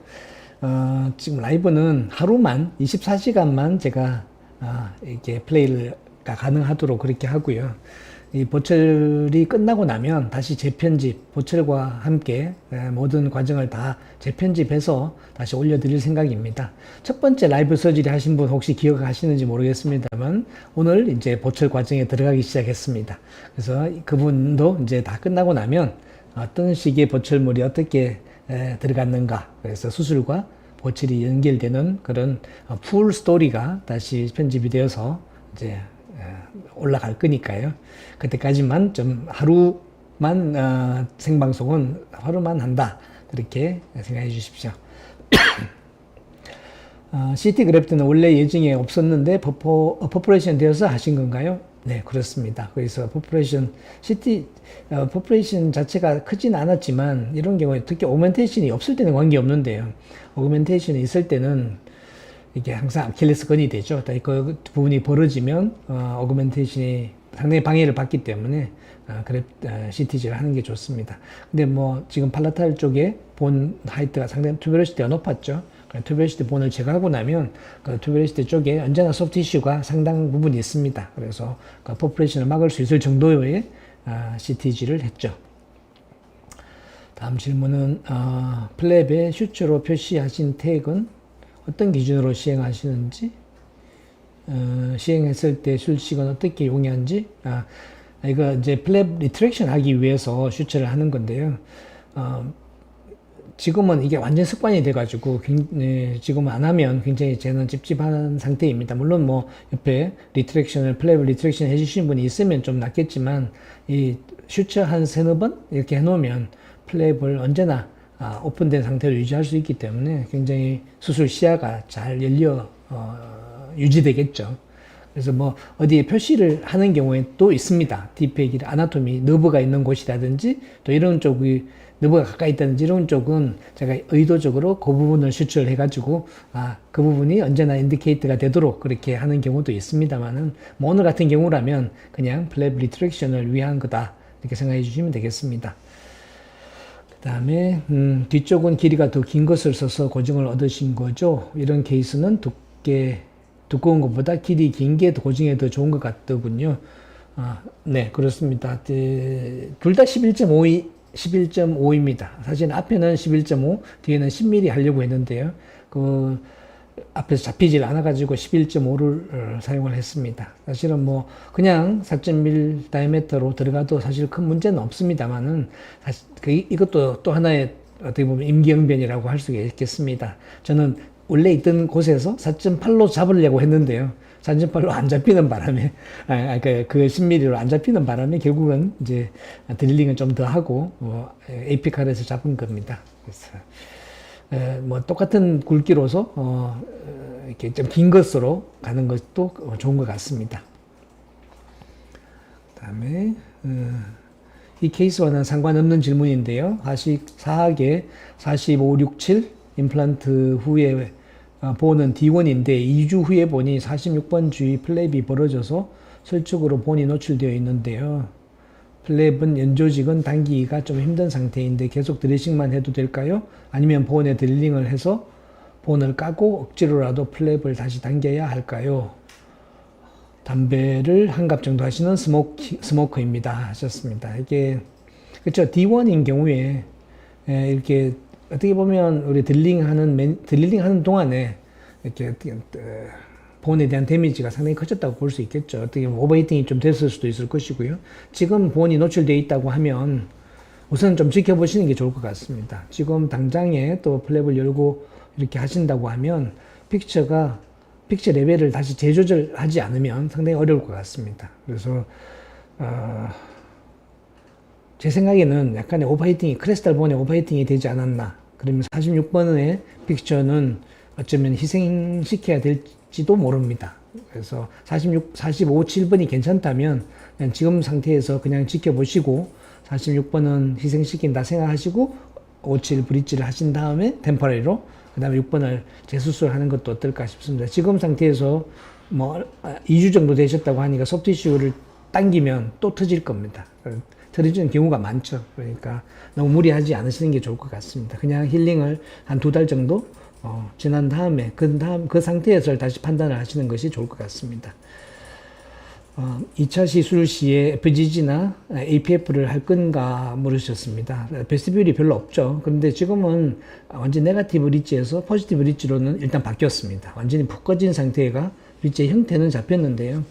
A: 지금 라이브는 하루만, 24시간만 제가, 이렇게 플레이가 가능하도록 그렇게 하고요. 이 보철이 끝나고 나면 다시 재편집, 보철과 함께 모든 과정을 다 재편집해서 다시 올려드릴 생각입니다. 첫 번째 라이브 서저리 하신 분 혹시 기억하시는지 모르겠습니다만 오늘 이제 보철 과정에 들어가기 시작했습니다. 그래서 그분도 이제 다 끝나고 나면 어떤 식의 보철물이 어떻게 들어갔는가, 그래서 수술과 보철이 연결되는 그런 풀 스토리가 다시 편집이 되어서 이제 올라갈 거니까요. 그때까지만 좀 하루만 생방송은 하루만 한다 그렇게 생각해 주십시오. CT 그래프트는 원래 예정에 없었는데 퍼포레이션 되어서 하신 건가요? 네, 그렇습니다. 그래서 CT 퍼포레이션 자체가 크진 않았지만 이런 경우에 특히 오그멘테이션이 없을 때는 관계없는데요. 오그멘테이션이 있을 때는 이게 항상 아킬레스건이 되죠. 그 부분이 벌어지면 어그멘테이션이 상당히 방해를 받기 때문에 CTG를 하는 게 좋습니다. 근데 뭐 지금 팔라탈 쪽에 본 하이트가 상당히 투베로시티가 높았죠. 투베로시티 본을 제거하고 나면 그 투베로시티 쪽에 언제나 소프트 티슈가 상당 부분 있습니다. 그래서 그 퍼포레이션을 막을 수 있을 정도의 CTG를 했죠. 다음 질문은 플랩에 슈처로 표시하신 태그는 어떤 기준으로 시행하시는지, 시행했을 때 술식은 어떻게 용이한지, 이거 이제 플랩 리트랙션 하기 위해서 슈처를 하는 건데요. 지금은 이게 완전 습관이 돼가지고, 지금 안 하면 굉장히 저는 찝찝한 상태입니다. 물론 뭐, 옆에 플랩 리트랙션 해주신 분이 있으면 좀 낫겠지만, 이 슈처 한 세네 번 이렇게 해놓으면 플랩을 언제나 오픈된 상태로 유지할 수 있기 때문에 굉장히 수술 시야가 잘 유지되겠죠. 그래서 뭐 어디에 표시를 하는 경우에 또 있습니다. 디펙이 아나토미 너브가 있는 곳이라든지 또 이런 쪽이 너브가 가까이 있다든지 이런 쪽은 제가 의도적으로 그 부분을 슈처를 해가지고 그 부분이 언제나 인디케이트가 되도록 그렇게 하는 경우도 있습니다만은 뭐 오늘 같은 경우라면 그냥 플랩 리트랙션을 위한 거다 이렇게 생각해 주시면 되겠습니다. 그 다음에 뒤쪽은 길이가 더 긴 것을 써서 고정을 얻으신 거죠. 이런 케이스는 두꺼운 것보다 길이 긴 게 고정에 더 좋은 것 같더군요. 네, 그렇습니다. 둘 다 11.5입니다. 사실 앞에는 11.5, 뒤에는 10mm 하려고 했는데요. 그 앞에서 잡히질 않아가지고 11.5를 사용을 했습니다. 사실은 뭐 그냥 4.1 다이아미터로 들어가도 사실 큰 문제는 없습니다만은 사실 이것도 또 하나의 어떻게 보면 임기응변이라고 할 수 있겠습니다. 저는 원래 있던 곳에서 4.8로 잡으려고 했는데요. 4.8로 안 잡히는 바람에, 그 10mm로 안 잡히는 바람에 결국은 이제 드릴링을 좀 더 하고 에이피칼에서 잡은 겁니다. 그래서 뭐 똑같은 굵기로서 이렇게 좀 긴 것으로 가는 것도 좋은 것 같습니다. 그다음에 이 케이스와는 상관없는 질문인데요. 사학의 4567 임플란트 후에 본은 D1인데 2주 후에 보니 46번 주위 플랩이 벌어져서 설축으로 본이 노출되어 있는데요. 플랩은 연조직은 당기기가 좀 힘든 상태인데 계속 드레싱만 해도 될까요? 아니면 본에 드릴링을 해서 본을 까고 억지로라도 플랩을 다시 당겨야 할까요? 담배를 한 갑 정도 하시는 스모커입니다. 하셨습니다. 이게 그렇죠. D1인 경우에 이렇게 어떻게 보면 우리 드릴링 하는 동안에 이렇게 본에 대한 데미지가 상당히 커졌다고 볼 수 있겠죠. 어떻게 보면 오버히팅이 좀 됐을 수도 있을 것이고요. 지금 본이 노출되어 있다고 하면 우선 좀 지켜보시는 게 좋을 것 같습니다. 지금 당장에 또 플랩을 열고 이렇게 하신다고 하면 픽처가 픽처 레벨을 다시 재조절하지 않으면 상당히 어려울 것 같습니다. 그래서 제 생각에는 약간의 오버히팅이 크리스탈 본의 오버히팅이 되지 않았나. 그러면 46번의 픽처는 어쩌면 희생시켜야 될지도 모릅니다. 그래서 45, 7번이 괜찮다면 그냥 지금 상태에서 그냥 지켜보시고 46번은 희생시킨다 생각하시고 57 브릿지를 하신 다음에 템퍼러리로 그 다음에 6번을 재수술하는 것도 어떨까 싶습니다. 지금 상태에서 뭐 2주 정도 되셨다고 하니까 소프티슈를 당기면 또 터질 겁니다. 터지는 경우가 많죠. 그러니까 너무 무리하지 않으시는 게 좋을 것 같습니다. 그냥 힐링을 한 2달 정도 지난 다음에 그 상태에서 다시 판단을 하시는 것이 좋을 것 같습니다. 2차 시술 시에 FGG나 APF를 할 건가 물으셨습니다. 베스티뷸리 별로 없죠. 그런데 지금은 완전 네거티브 리치에서 포지티브 리치로는 일단 바뀌었습니다. 완전히 푹 꺼진 상태가 리치의 형태는 잡혔는데요.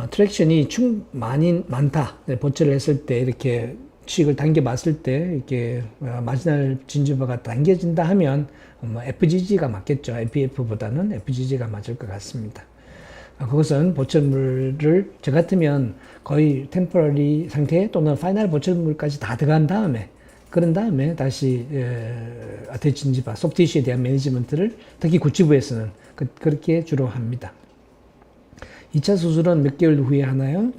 A: 트랙션이 많다. 보철을 했을 때 이렇게 칙을 당겨봤을 때 이렇게 마지날 진주바가 당겨진다 하면 FGG가 맞겠죠. APF보다는 FGG가 맞을 것 같습니다. 그것은 보철물을 저 같으면 거의 템포러리 상태 또는 파이널 보철물까지 다 들어간 다음에 그런 다음에 다시 아테치 진지바 소프티슈에 대한 매니지먼트를 특히 구치부에서는 그렇게 주로 합니다. 2차 수술은 몇 개월 후에 하나요?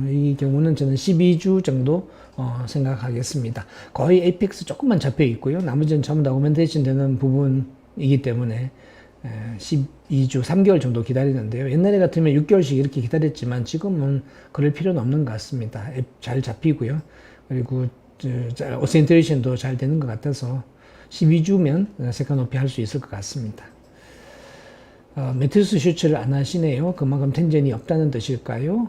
A: 이 경우는 저는 12주 정도 생각하겠습니다. 거의 에이펙스 조금만 잡혀 있고요. 나머지는 전부 다 오멘테이션 되는 부분이기 때문에 12주, 3개월 정도 기다리는데요. 옛날에 같으면 6개월씩 이렇게 기다렸지만 지금은 그럴 필요는 없는 것 같습니다. 잘 잡히고요. 그리고 오센트레이션도 잘 되는 것 같아서 12주면 세카노피 할 수 있을 것 같습니다. 매트리스 슈츠를 안 하시네요. 그만큼 텐전이 없다는 뜻일까요?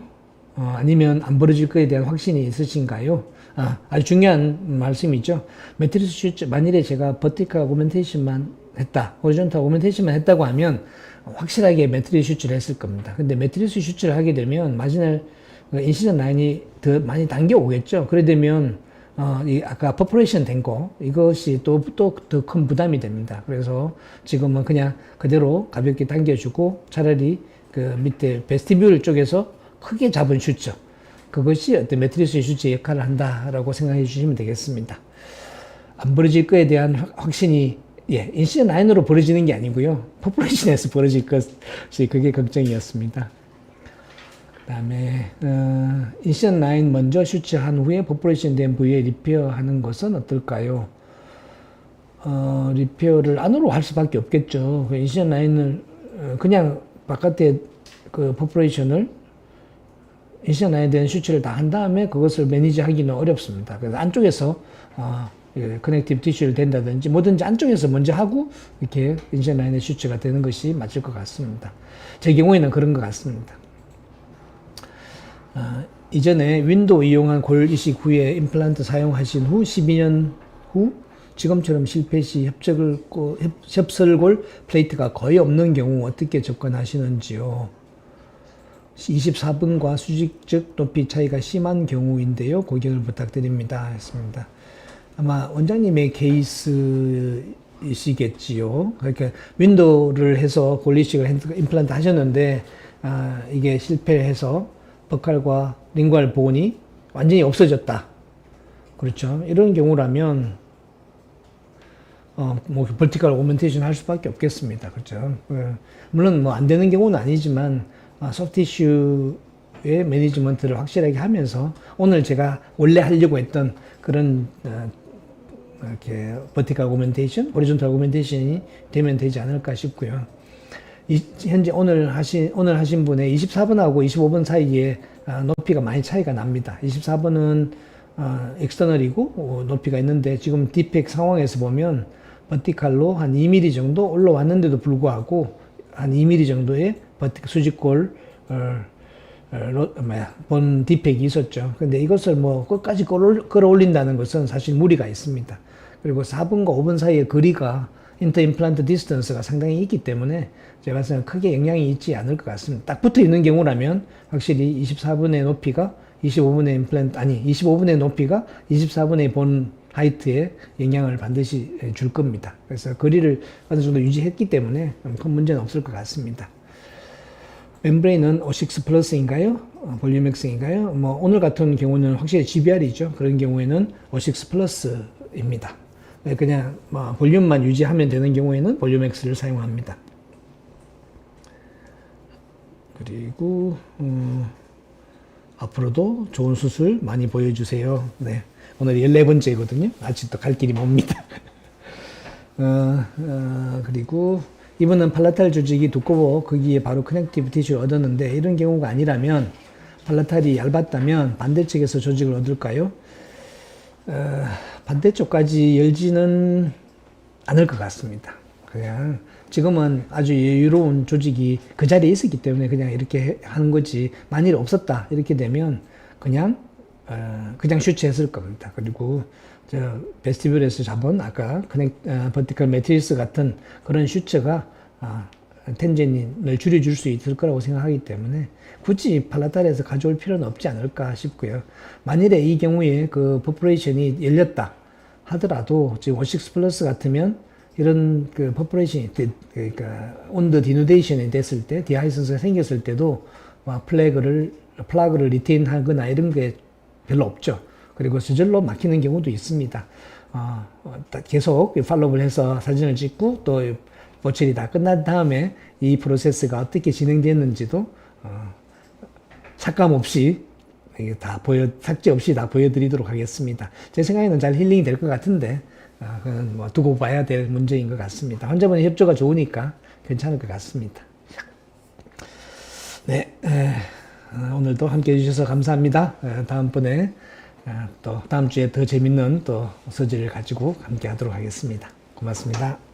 A: 아니면 안 벌어질 거에 대한 확신이 있으신가요? 아주 중요한 말씀이죠. 매트리스 슈츠, 만일에 제가 버티컬 오멘테이션만 했다, 호리존탈 오멘테이션만 했다고 하면 확실하게 매트리스 슈츠를 했을 겁니다. 근데 매트리스 슈츠를 하게 되면 마지막 인시전 라인이 더 많이 당겨 오겠죠. 그래 되면 아까 퍼포레이션 된 거, 이것이 또 더 큰 부담이 됩니다. 그래서 지금은 그냥 그대로 가볍게 당겨주고 차라리 그 밑에 베스티뷸 쪽에서 크게 잡은 슈츠, 그것이 어떤 매트리스 슈츠의 역할을 한다라고 생각해 주시면 되겠습니다. 안 벌어질 거에 대한 확신이, 인시전 라인으로 벌어지는 게 아니고요. 퍼포레이션에서 벌어질 것이 그게 걱정이었습니다. 그 다음에 인시전 라인 먼저 슈츠한 후에 퍼포레이션 된 부위에 리페어 하는 것은 어떨까요? 리페어를 안으로 할 수밖에 없겠죠. 그 인시전 라인을 그냥 바깥에 그 퍼포레이션을 인시전 라인에 대한 슈츠를 다 한 다음에 그것을 매니지 하기는 어렵습니다. 그래서 안쪽에서 커넥티브 티슈를 댄다든지 뭐든지 안쪽에서 먼저 하고 이렇게 인시전 라인의 슈츠가 되는 것이 맞을 것 같습니다. 제 경우에는 그런 것 같습니다. 이전에 윈도우 이용한 골 이식 후에 임플란트 사용하신 후 12년 후 지금처럼 실패 시 협설골 플레이트가 거의 없는 경우 어떻게 접근하시는지요? 24번과 수직적 높이 차이가 심한 경우인데요. 고견을 부탁드립니다. 했습니다. 아마 원장님의 케이스이시겠지요. 그러니까 윈도우를 해서 골 이식을 임플란트 하셨는데 이게 실패해서 버칼과 링괄 본이 완전히 없어졌다. 그렇죠. 이런 경우라면 뭐 버티컬 오멘테이션 할 수밖에 없겠습니다. 그렇죠. 물론 뭐 안 되는 경우는 아니지만 소프티슈의 매니지먼트를 확실하게 하면서 오늘 제가 원래 하려고 했던 그런 이렇게 버티컬 오멘테이션, 호리존탈 오멘테이션이 되면 되지 않을까 싶고요. 현재 오늘 하신 분의 24번하고 25번 사이에 높이가 많이 차이가 납니다. 24번은 엑스터널이고 높이가 있는데 지금 디펙 상황에서 보면 버티칼로 한 2mm 정도 올라왔는데도 불구하고 한 2mm 정도의 수직골 본 디펙이 있었죠. 근데 이것을 뭐 끝까지 끌어올린다는 것은 사실 무리가 있습니다. 그리고 4번과 5번 사이의 거리가 인터 임플란트 디스턴스가 상당히 있기 때문에 제가 봤을 때는 크게 영향이 있지 않을 것 같습니다. 딱 붙어 있는 경우라면 확실히 24분의 높이가 25분의 임플란트, 25분의 높이가 24분의 본 하이트에 영향을 반드시 줄 겁니다. 그래서 거리를 어느 정도 유지했기 때문에 큰 문제는 없을 것 같습니다. 멤브레인은 O6 플러스인가요? 볼륨엑스인가요? 뭐 오늘 같은 경우는 확실히 GBR이죠. 그런 경우에는 O6 플러스입니다. 그냥 뭐 볼륨만 유지하면 되는 경우에는 볼륨엑스를 사용합니다. 그리고 앞으로도 좋은 수술 많이 보여주세요. 네, 오늘 14번째거든요. 아직도 갈 길이 멉니다. 그리고 이분은 팔라탈 조직이 두꺼워 거기에 바로 커넥티브 티슈를 얻었는데 이런 경우가 아니라면 팔라탈이 얇았다면 반대쪽에서 조직을 얻을까요? 반대쪽까지 열지는 않을 것 같습니다. 그냥 지금은 아주 여유로운 조직이 그 자리에 있었기 때문에 그냥 이렇게 하는 거지, 만일 없었다 이렇게 되면 그냥 슈츠했을 겁니다. 그리고 저 베스티뷸에서 잡은 아까 버티컬 매트리스 같은 그런 슈츠가 텐제닌을 줄여줄 수 있을 거라고 생각하기 때문에 굳이 팔라탈에서 가져올 필요는 없지 않을까 싶고요. 만일에 이 경우에 그 퍼포레이션이 열렸다 하더라도 지금 O6 플러스 같으면 이런 그 퍼포레이션이 그러니까 온더 디누데이션이 됐을 때, 디하이선스가 생겼을 때도 플라그를 리테인하거나 이런 게 별로 없죠. 그리고 저절로 막히는 경우도 있습니다. 계속 팔로우를 해서 사진을 찍고 또 보철이 다 끝난 다음에 이 프로세스가 어떻게 진행됐는지도 삭감 없이 다 삭제 없이 다 보여드리도록 하겠습니다. 제 생각에는 잘 힐링이 될 것 같은데 그건 뭐 두고 봐야 될 문제인 것 같습니다. 환자분의 협조가 좋으니까 괜찮을 것 같습니다. 네, 오늘도 함께 해주셔서 감사합니다. 다음번에 또 다음 주에 더 재밌는 또 서재를 가지고 함께 하도록 하겠습니다. 고맙습니다.